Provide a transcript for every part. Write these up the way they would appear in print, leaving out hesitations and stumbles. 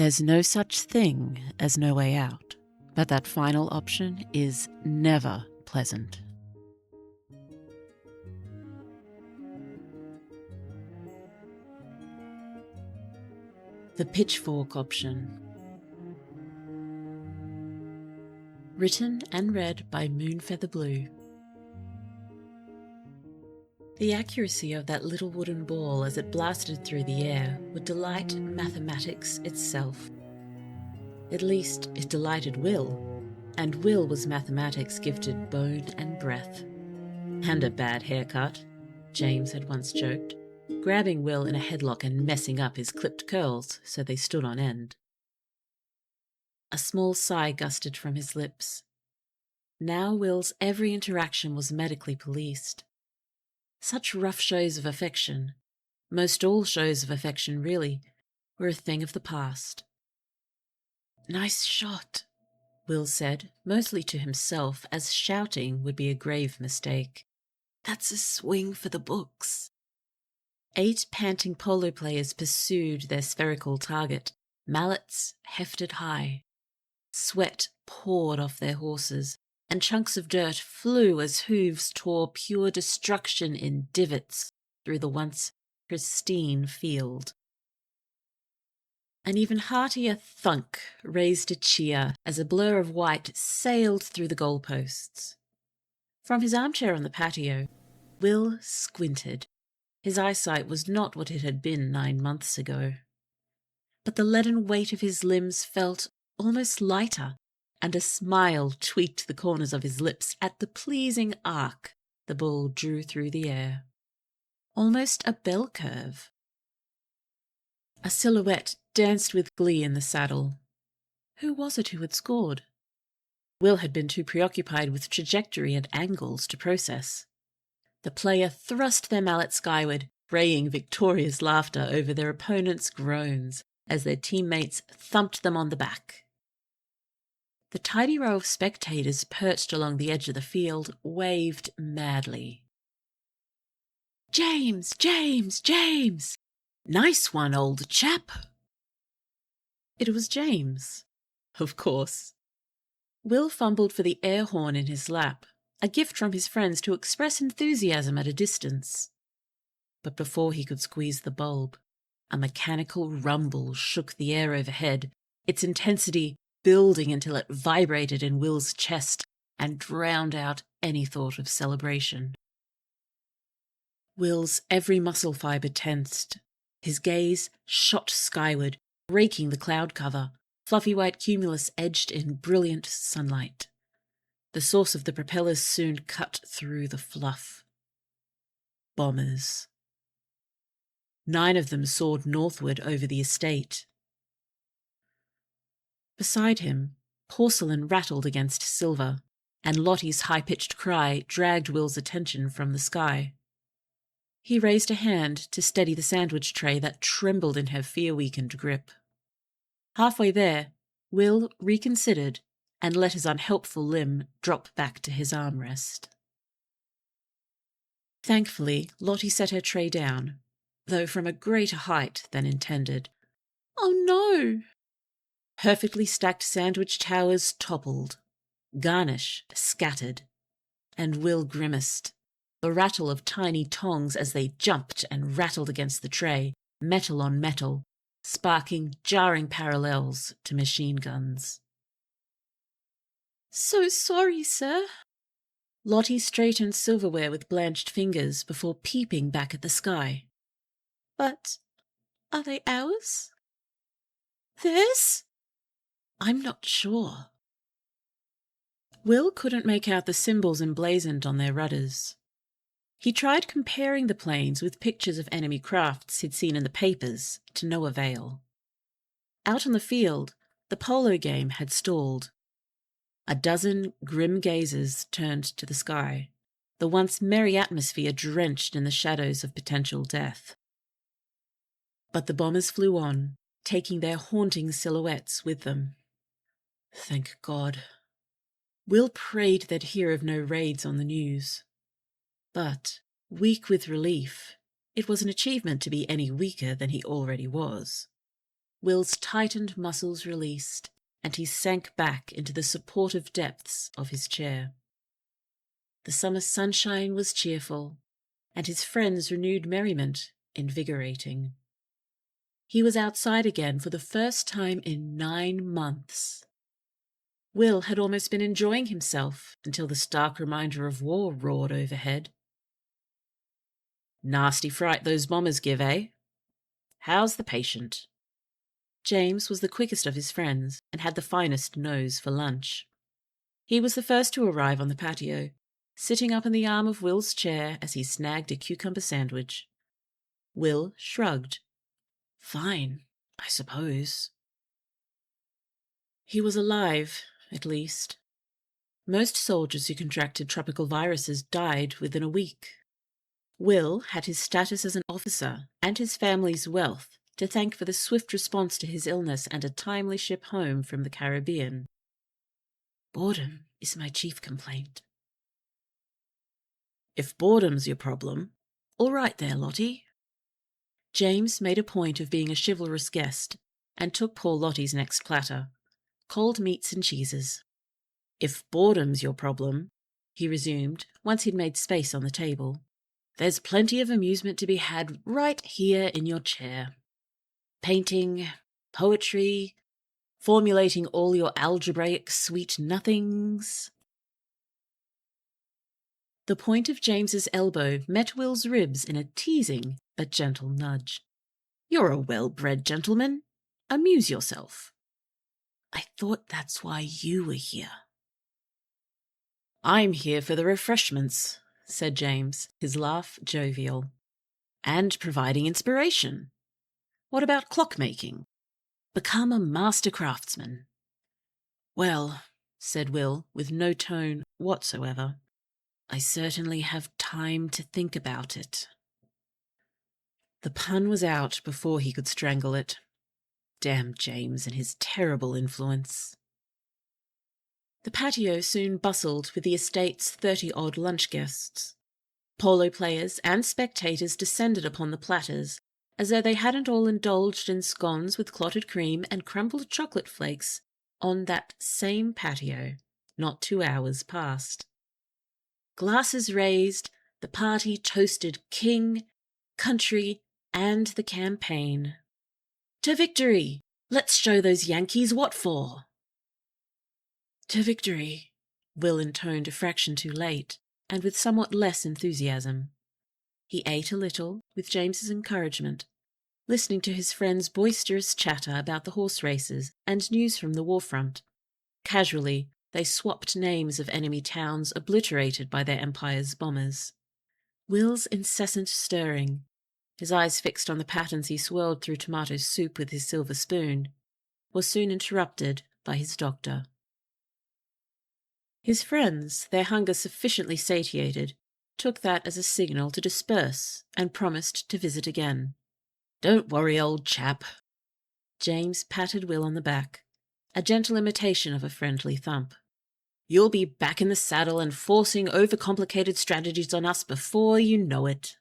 There's no such thing as no way out, but that final option is never pleasant. The Pitchfork Option. Written and read by Moonfeather Blue. The accuracy of that little wooden ball as it blasted through the air would delight mathematics itself. At least it delighted Will, and Will was mathematics gifted bone and breath. And a bad haircut, James had once joked, grabbing Will in a headlock and messing up his clipped curls so they stood on end. A small sigh gusted from his lips. Now Will's every interaction was medically policed. Such rough shows of affection, most all shows of affection really, were a thing of the past. "Nice shot," Will said, mostly to himself, as shouting would be a grave mistake. "That's a swing for the books." 8 panting polo players pursued their spherical target, mallets hefted high. Sweat poured off their horses, and chunks of dirt flew as hooves tore pure destruction in divots through the once pristine field. An even heartier thunk raised a cheer as a blur of white sailed through the goalposts. From his armchair on the patio, Will squinted. His eyesight was not what it had been 9 months ago. But the leaden weight of his limbs felt almost lighter, and a smile tweaked the corners of his lips at the pleasing arc the ball drew through the air. Almost a bell curve. A silhouette danced with glee in the saddle. Who was it who had scored? Will had been too preoccupied with trajectory and angles to process. The player thrust their mallet skyward, braying victorious laughter over their opponent's groans as their teammates thumped them on the back. The tidy row of spectators perched along the edge of the field waved madly. "James! James! James! Nice one, old chap!" It was James. Of course. Will fumbled for the air horn in his lap, a gift from his friends to express enthusiasm at a distance. But before he could squeeze the bulb, a mechanical rumble shook the air overhead, its intensity building until it vibrated in Will's chest and drowned out any thought of celebration. Will's every muscle fibre tensed. His gaze shot skyward, breaking the cloud cover, fluffy white cumulus edged in brilliant sunlight. The source of the propellers soon cut through the fluff. Bombers. 9 of them soared northward over the estate. Beside him, porcelain rattled against silver, and Lottie's high-pitched cry dragged Will's attention from the sky. He raised a hand to steady the sandwich tray that trembled in her fear-weakened grip. Halfway there, Will reconsidered and let his unhelpful limb drop back to his armrest. Thankfully, Lottie set her tray down, though from a greater height than intended. "Oh no!" Perfectly stacked sandwich towers toppled. Garnish scattered. And Will grimaced. The rattle of tiny tongs as they jumped and rattled against the tray, metal on metal, sparking jarring parallels to machine guns. "So sorry, sir." Lottie straightened silverware with blanched fingers before peeping back at the sky. "But are they ours? Theirs?" "I'm not sure." Will couldn't make out the symbols emblazoned on their rudders. He tried comparing the planes with pictures of enemy crafts he'd seen in the papers, to no avail. Out on the field, the polo game had stalled. A dozen grim gazers turned to the sky, the once merry atmosphere drenched in the shadows of potential death. But the bombers flew on, taking their haunting silhouettes with them. Thank God. Will prayed they'd hear of no raids on the news. But, weak with relief, it was an achievement to be any weaker than he already was. Will's tightened muscles released, and he sank back into the supportive depths of his chair. The summer sunshine was cheerful, and his friends' renewed merriment invigorating. He was outside again for the first time in 9 months. Will had almost been enjoying himself until the stark reminder of war roared overhead. "Nasty fright those bombers give, eh? How's the patient?" James was the quickest of his friends and had the finest nose for lunch. He was the first to arrive on the patio, sitting up in the arm of Will's chair as he snagged a cucumber sandwich. Will shrugged. Fine, I suppose. He was alive, at least. Most soldiers who contracted tropical viruses died within a week. Will had his status as an officer and his family's wealth to thank for the swift response to his illness and a timely ship home from the Caribbean. Boredom is my chief complaint. If boredom's your problem, all right there, Lottie. James made a point of being a chivalrous guest and took poor Lottie's next platter, cold meats and cheeses. If boredom's your problem, he resumed, once he'd made space on the table, there's plenty of amusement to be had right here in your chair. Painting, poetry, formulating all your algebraic sweet nothings. The point of James's elbow met Will's ribs in a teasing but gentle nudge. You're a well-bred gentleman. Amuse yourself. I thought that's why you were here. I'm here for the refreshments, said James, his laugh jovial. And providing inspiration. What about clockmaking? Become a master craftsman. Well, said Will, with no tone whatsoever, I certainly have time to think about it. The pun was out before he could strangle it. Damn James and his terrible influence. The patio soon bustled with the estate's 30-odd lunch guests. Polo players and spectators descended upon the platters, as though they hadn't all indulged in scones with clotted cream and crumbled chocolate flakes on that same patio, not 2 hours past. Glasses raised, the party toasted king, country, and the campaign. To victory! Let's show those Yankees what for! To victory, Will intoned a fraction too late, and with somewhat less enthusiasm. He ate a little, with James's encouragement, listening to his friend's boisterous chatter about the horse races and news from the war front. Casually, they swapped names of enemy towns obliterated by their empire's bombers. Will's incessant stirring, his eyes fixed on the patterns he swirled through tomato soup with his silver spoon, was soon interrupted by his doctor. His friends, their hunger sufficiently satiated, took that as a signal to disperse and promised to visit again. Don't worry, old chap. James patted Will on the back, a gentle imitation of a friendly thump. You'll be back in the saddle and forcing overcomplicated strategies on us before you know it.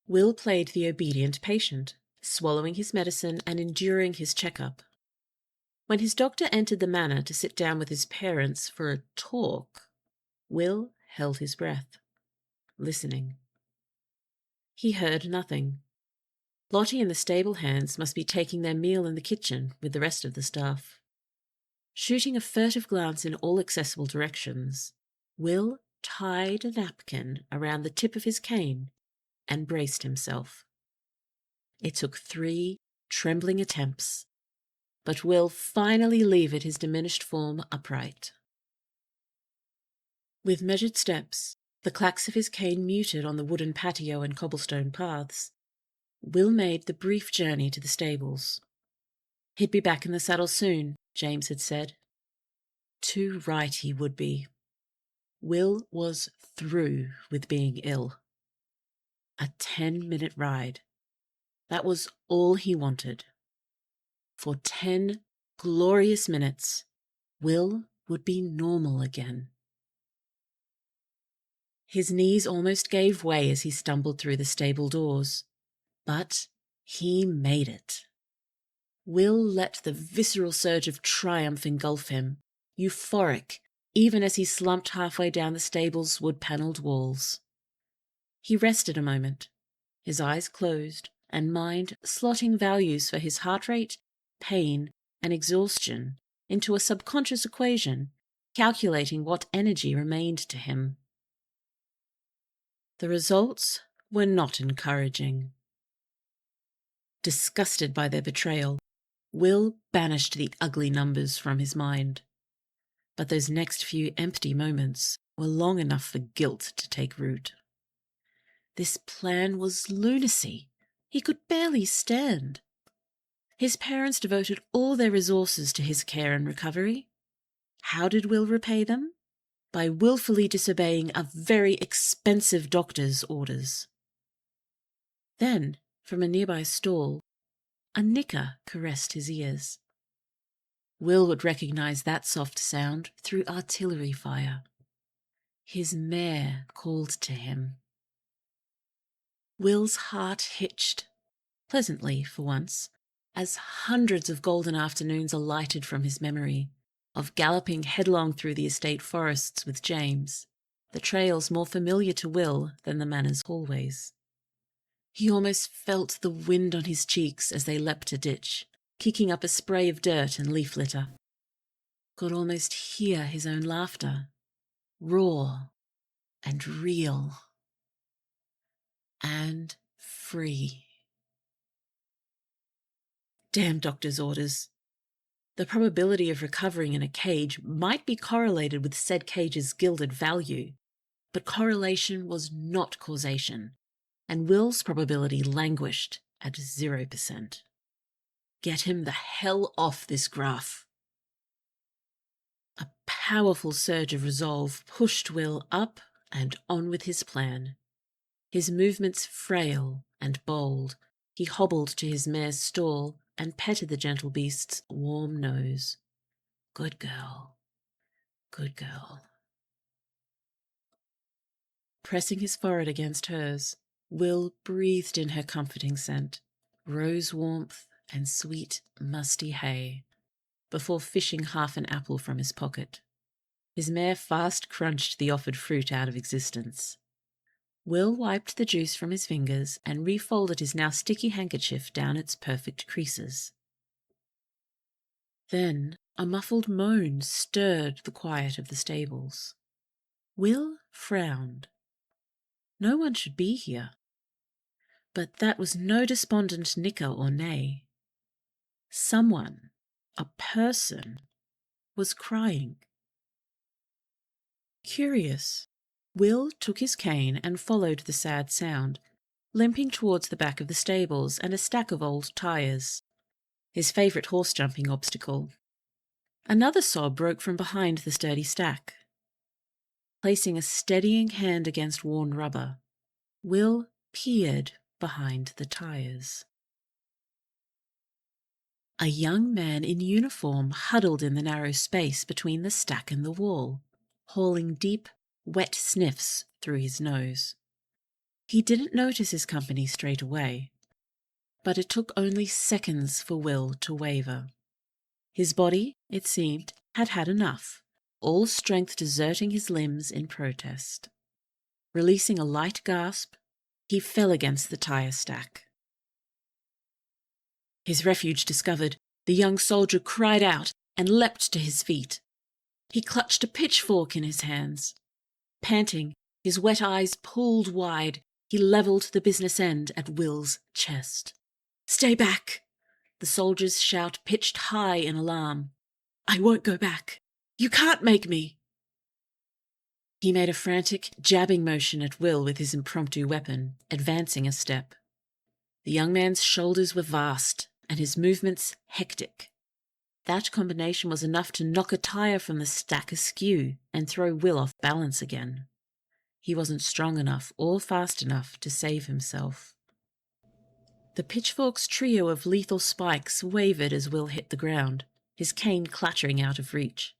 Will played the obedient patient, swallowing his medicine and enduring his checkup. When his doctor entered the manor to sit down with his parents for a talk, Will held his breath, listening. He heard nothing. Lottie and the stable hands must be taking their meal in the kitchen with the rest of the staff. Shooting a furtive glance in all accessible directions, Will tied a napkin around the tip of his cane and braced himself. It took 3 trembling attempts, but Will finally levered his diminished form upright. With measured steps, the clacks of his cane muted on the wooden patio and cobblestone paths, Will made the brief journey to the stables. He'd be back in the saddle soon, James had said. Too right he would be. Will was through with being ill. A 10-minute ride. That was all he wanted. For 10 glorious minutes, Will would be normal again. His knees almost gave way as he stumbled through the stable doors, but He made it. Will let the visceral surge of triumph engulf him, euphoric, even as he slumped halfway down the stable's wood-panelled walls. He rested a moment, his eyes closed, and mind slotting values for his heart rate, pain, and exhaustion into a subconscious equation, calculating what energy remained to him. The results were not encouraging. Disgusted by their betrayal, Will banished the ugly numbers from his mind. But those next few empty moments were long enough for guilt to take root. This plan was lunacy. He could barely stand. His parents devoted all their resources to his care and recovery. How did Will repay them? By willfully disobeying a very expensive doctor's orders. Then, from a nearby stall, a nicker caressed his ears. Will would recognize that soft sound through artillery fire. His mare called to him. Will's heart hitched, pleasantly for once, as hundreds of golden afternoons alighted from his memory, of galloping headlong through the estate forests with James, the trails more familiar to Will than the manor's hallways. He almost felt the wind on his cheeks as they leapt a ditch, kicking up a spray of dirt and leaf litter. Could almost hear his own laughter, raw and real and free. Damn doctor's orders. The probability of recovering in a cage might be correlated with said cage's gilded value, but correlation was not causation, and Will's probability languished at 0%. Get him the hell off this graph. A powerful surge of resolve pushed Will up and on with his plan. His movements frail and bold, he hobbled to his mare's stall and petted the gentle beast's warm nose. Good girl. Good girl. Pressing his forehead against hers, Will breathed in her comforting scent, rose warmth and sweet, musty hay, before fishing half an apple from his pocket. His mare fast crunched the offered fruit out of existence. Will wiped the juice from his fingers and refolded his now sticky handkerchief down its perfect creases. Then a muffled moan stirred the quiet of the stables. Will frowned. No one should be here. But that was no despondent nicker or neigh. Someone, a person, was crying. Curious, Will took his cane and followed the sad sound, limping towards the back of the stables and a stack of old tyres, his favourite horse-jumping obstacle. Another sob broke from behind the sturdy stack. Placing a steadying hand against worn rubber, Will peered behind the tyres. A young man in uniform huddled in the narrow space between the stack and the wall, hauling deep, wet sniffs through his nose. He didn't notice his company straight away, but it took only seconds for Will to waver. His body, it seemed, had had enough, all strength deserting his limbs in protest. Releasing a light gasp, he fell against the tyre stack. His refuge discovered, the young soldier cried out and leapt to his feet. He clutched a pitchfork in his hands. Panting, his wet eyes pulled wide, he levelled the business end at Will's chest. "Stay back!" The soldier's shout pitched high in alarm. "I won't go back. You can't make me!" He made a frantic, jabbing motion at Will with his impromptu weapon, advancing a step. The young man's shoulders were vast, and his movements hectic. That combination was enough to knock a tyre from the stack askew and throw Will off balance again. He wasn't strong enough or fast enough to save himself. The pitchfork's trio of lethal spikes wavered as Will hit the ground, his cane clattering out of reach.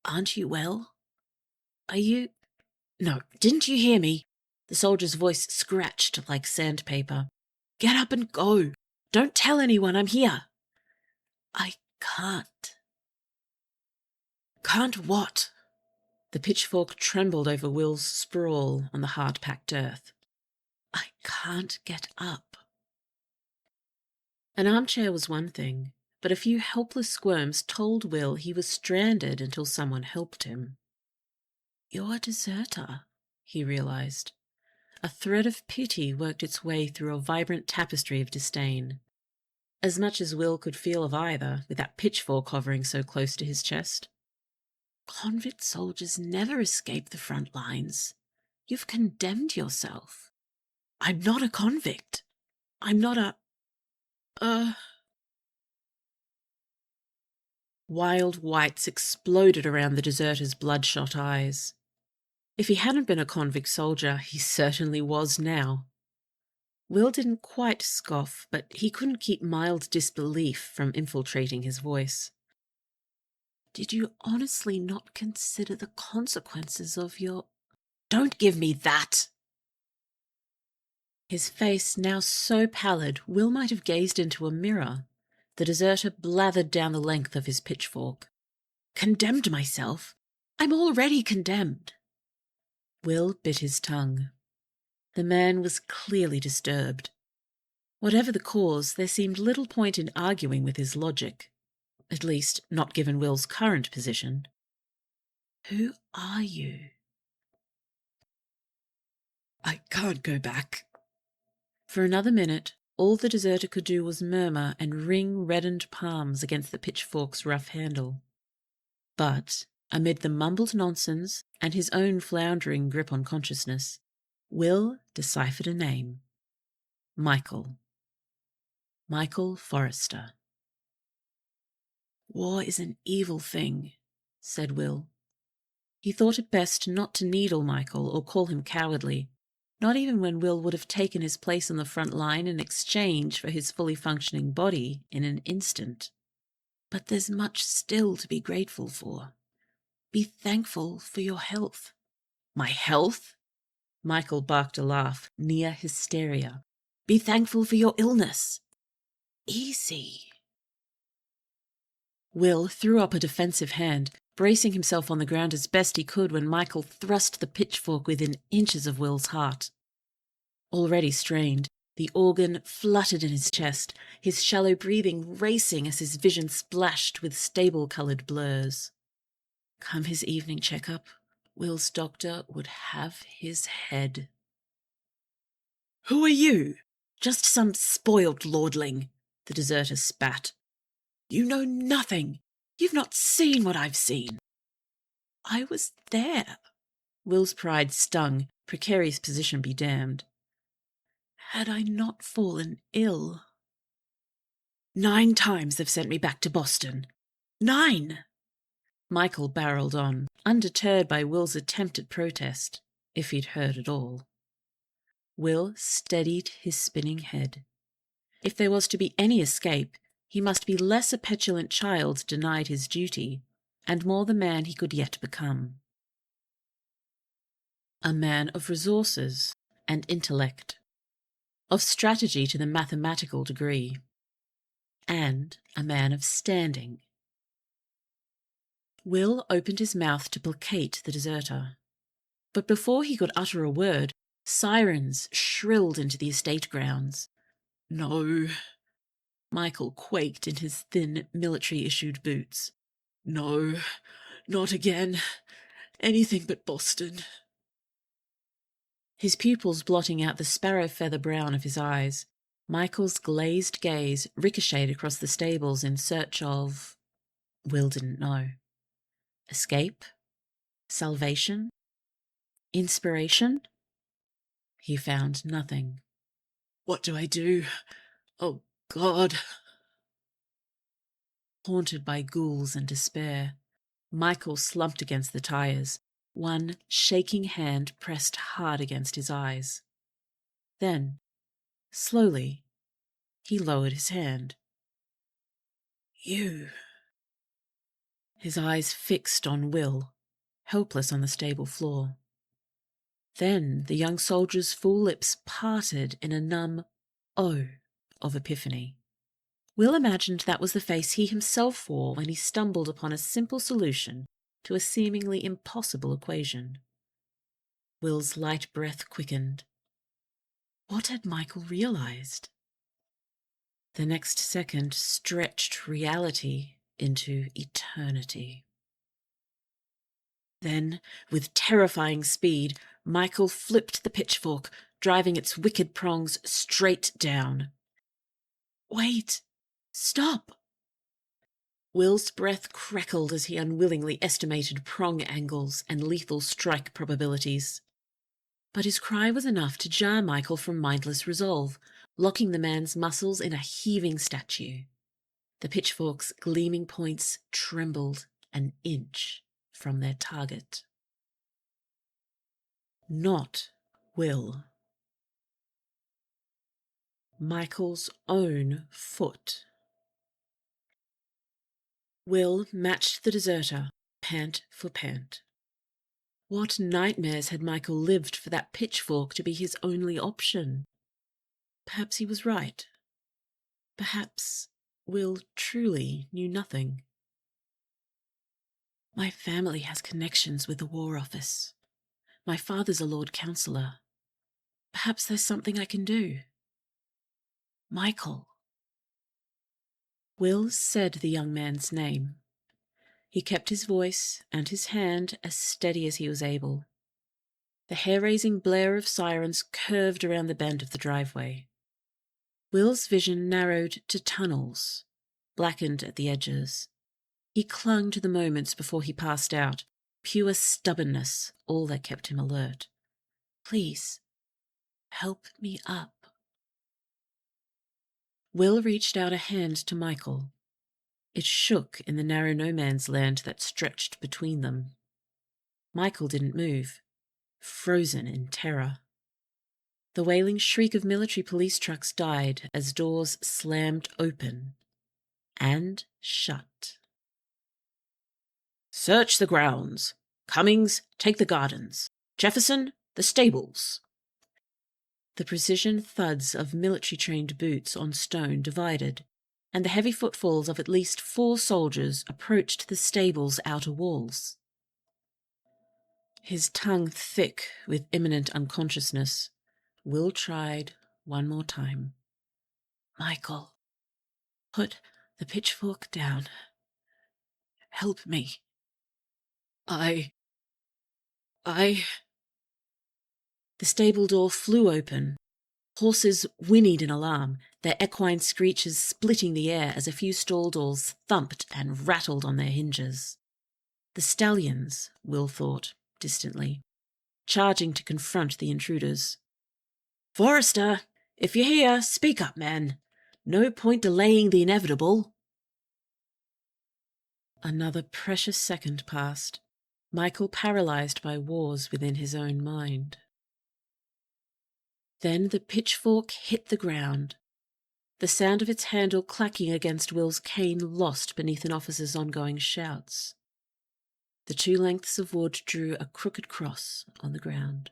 "Aren't you well? Are you—" "No, didn't you hear me?" The soldier's voice scratched like sandpaper. Get up and go. Don't tell anyone I'm here. I can't. Can't what? The pitchfork trembled over Will's sprawl on the hard-packed earth. I can't get up. An armchair was one thing, but a few helpless squirms told Will he was stranded until someone helped him. You're a deserter, he realised. A thread of pity worked its way through a vibrant tapestry of disdain. As much as Will could feel of either, with that pitchfork hovering so close to his chest. Convict soldiers never escape the front lines. You've condemned yourself. I'm not a convict. I'm not a... Wild whites exploded around the deserter's bloodshot eyes. If he hadn't been a convict soldier, he certainly was now. Will didn't quite scoff, but he couldn't keep mild disbelief from infiltrating his voice. Did you honestly not consider the consequences of your... Don't give me that! His face now so pallid, Will might have gazed into a mirror. The deserter blathered down the length of his pitchfork. Condemned myself? I'm already condemned. Will bit his tongue. The man was clearly disturbed. Whatever the cause, there seemed little point in arguing with his logic. At least, not given Will's current position. Who are you? I can't go back. For another minute, all the deserter could do was murmur and wring reddened palms against the pitchfork's rough handle. But, amid the mumbled nonsense and his own floundering grip on consciousness, Will deciphered a name. Michael. Michael Forrester. War is an evil thing, said Will. He thought it best not to needle Michael or call him cowardly, not even when Will would have taken his place on the front line in exchange for his fully functioning body in an instant. But there's much still to be grateful for. Be thankful for your health. My health? Michael barked a laugh, near hysteria. Be thankful for your illness. Easy. Will threw up a defensive hand, bracing himself on the ground as best he could when Michael thrust the pitchfork within inches of Will's heart. Already strained, the organ fluttered in his chest, his shallow breathing racing as his vision splashed with stable-coloured blurs. Come his evening checkup, Will's doctor would have his head. Who are you? Just some spoilt lordling, the deserter spat. You know nothing. You've not seen what I've seen. I was there. Will's pride stung, precarious position be damned. Had I not fallen ill? 9 times they've sent me back to Boston. 9! Michael barreled on, undeterred by Will's attempt at protest, if he'd heard at all. Will steadied his spinning head. If there was to be any escape, he must be less a petulant child denied his duty, and more the man he could yet become. A man of resources and intellect, of strategy to the mathematical degree, and a man of standing. Will opened his mouth to placate the deserter, but before he could utter a word, sirens shrilled into the estate grounds. No. Michael quaked in his thin, military-issued boots. No, not again. Anything but Boston. His pupils blotting out the sparrow-feather brown of his eyes, Michael's glazed gaze ricocheted across the stables in search of... Will didn't know. Escape? Salvation? Inspiration? He found nothing. What do I do? Oh, God! Haunted by ghouls and despair, Michael slumped against the tyres, one shaking hand pressed hard against his eyes. Then, slowly, he lowered his hand. You. His eyes fixed on Will, helpless on the stable floor. Then the young soldier's full lips parted in a numb, O of epiphany. Will imagined that was the face he himself wore when he stumbled upon a simple solution to a seemingly impossible equation. Will's light breath quickened. What had Michael realized? The next second stretched reality into eternity. Then, with terrifying speed, Michael flipped the pitchfork, driving its wicked prongs straight down. Wait! Stop! Will's breath crackled as he unwillingly estimated prong angles and lethal strike probabilities. But his cry was enough to jar Michael from mindless resolve, locking the man's muscles in a heaving statue. The pitchfork's gleaming points trembled an inch from their target. Not Will. Michael's own foot. Will matched the deserter, pant for pant. What nightmares had Michael lived for that pitchfork to be his only option? Perhaps he was right. Perhaps Will truly knew nothing. My family has connections with the War Office. My father's a Lord Councillor. Perhaps there's something I can do. Michael. Will said the young man's name. He kept his voice and his hand as steady as he was able. The hair-raising blare of sirens curved around the bend of the driveway. Will's vision narrowed to tunnels, blackened at the edges. He clung to the moments before he passed out, pure stubbornness, all that kept him alert. Please, help me up. Will reached out a hand to Michael. It shook in the narrow no-man's land that stretched between them. Michael didn't move, frozen in terror. The wailing shriek of military police trucks died as doors slammed open and shut. Search the grounds. Cummings, take the gardens. Jefferson, the stables. The precision thuds of military-trained boots on stone divided, and the heavy footfalls of at least 4 soldiers approached the stable's outer walls. His tongue thick with imminent unconsciousness, Will tried one more time. Michael, put the pitchfork down. Help me. I... The stable door flew open. Horses whinnied in alarm, their equine screeches splitting the air as a few stall doors thumped and rattled on their hinges. The stallions, Will thought, distantly, charging to confront the intruders. Forrester, if you're here, speak up, man. No point delaying the inevitable. Another precious second passed, Michael paralysed by wars within his own mind. Then the pitchfork hit the ground, the sound of its handle clacking against Will's cane lost beneath an officer's ongoing shouts. The 2 lengths of wood drew a crooked cross on the ground.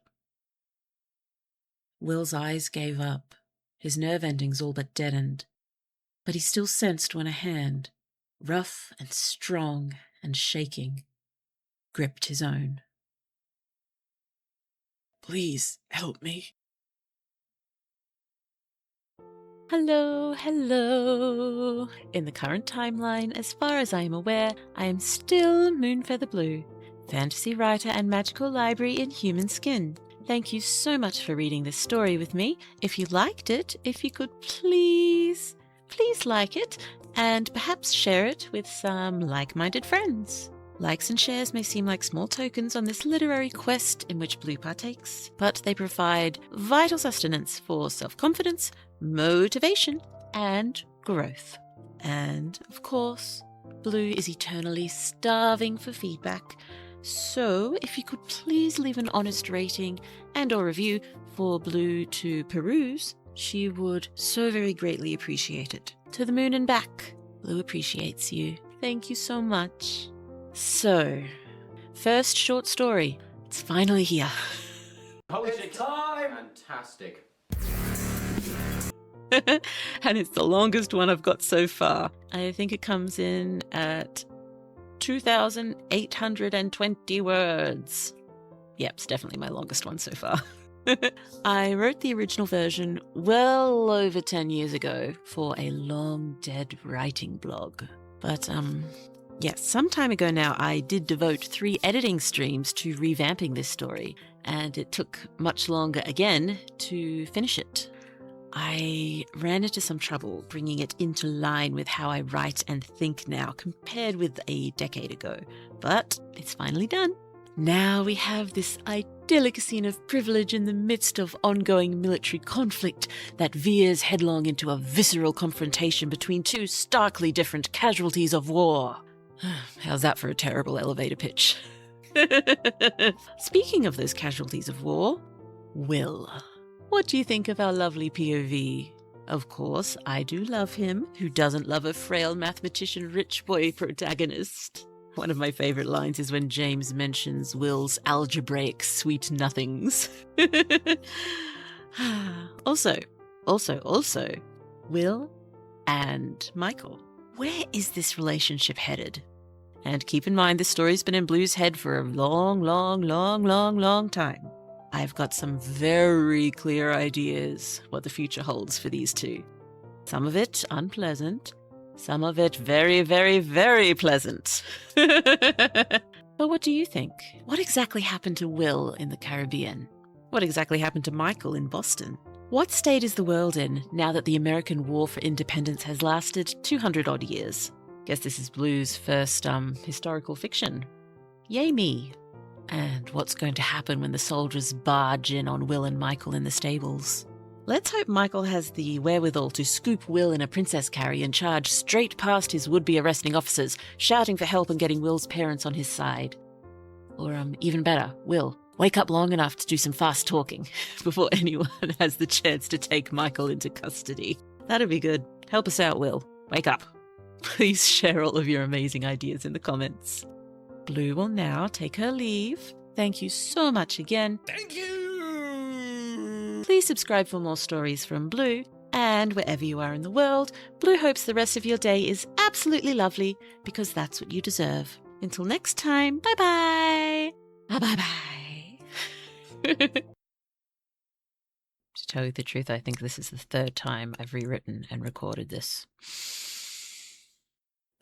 Will's eyes gave up, his nerve endings all but deadened, but he still sensed when a hand, rough and strong and shaking, gripped his own. Please help me. Hello, hello. In the current timeline, as far as I am aware, I am still Moonfeather Blue, fantasy writer and magical library in human skin. Thank you so much for reading this story with me. If you liked it, if you could please like it, and perhaps share it with some like-minded friends. Likes and shares may seem like small tokens on this literary quest in which Blue partakes, but they provide vital sustenance for self-confidence, motivation, and growth. And, of course, Blue is eternally starving for feedback, so if you could please leave an honest rating and or review for Blue to peruse, she would so very greatly appreciate it. To the moon and back, Blue appreciates you. Thank you so much. So, first short story. It's finally here. It's time! Fantastic. And it's the longest one I've got so far. I think it comes in at 2,820 words. Yep, it's definitely my longest one so far. I wrote the original version well over 10 years ago for a long dead writing blog. But, yes, some time ago now, I did devote 3 editing streams to revamping this story, and it took much longer again to finish it. I ran into some trouble bringing it into line with how I write and think now compared with a decade ago, but it's finally done. Now we have this idyllic scene of privilege in the midst of ongoing military conflict that veers headlong into a visceral confrontation between 2 starkly different casualties of war. How's that for a terrible elevator pitch? Speaking of those casualties of war, Will. What do you think of our lovely POV? Of course, I do love him. Who doesn't love a frail mathematician rich boy protagonist? One of my favourite lines is when James mentions Will's algebraic sweet nothings. Also, Will and Michael. Where is this relationship headed? And keep in mind, this story's been in Blue's head for a long time. I've got some very clear ideas what the future holds for these 2. Some of it unpleasant, some of it very, very, very pleasant. But what do you think? What exactly happened to Will in the Caribbean? What exactly happened to Michael in Boston? What state is the world in now that the American War for Independence has lasted 200-odd years? Guess this is Blue's first historical fiction. Yay me! And what's going to happen when the soldiers barge in on Will and Michael in the stables? Let's hope Michael has the wherewithal to scoop Will in a princess carry and charge straight past his would-be arresting officers, shouting for help and getting Will's parents on his side. Or even better, Will, wake up long enough to do some fast talking before anyone has the chance to take Michael into custody. That'd be good. Help us out, Will. Wake up. Please share all of your amazing ideas in the comments. Blue will now take her leave. Thank you so much again. Thank you! Please subscribe for more stories from Blue, and wherever you are in the world, Blue hopes the rest of your day is absolutely lovely, because that's what you deserve. Until next time, bye-bye! Bye-bye-bye! To tell you the truth, I think this is the 3rd time I've rewritten and recorded this.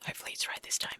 Hopefully it's right this time.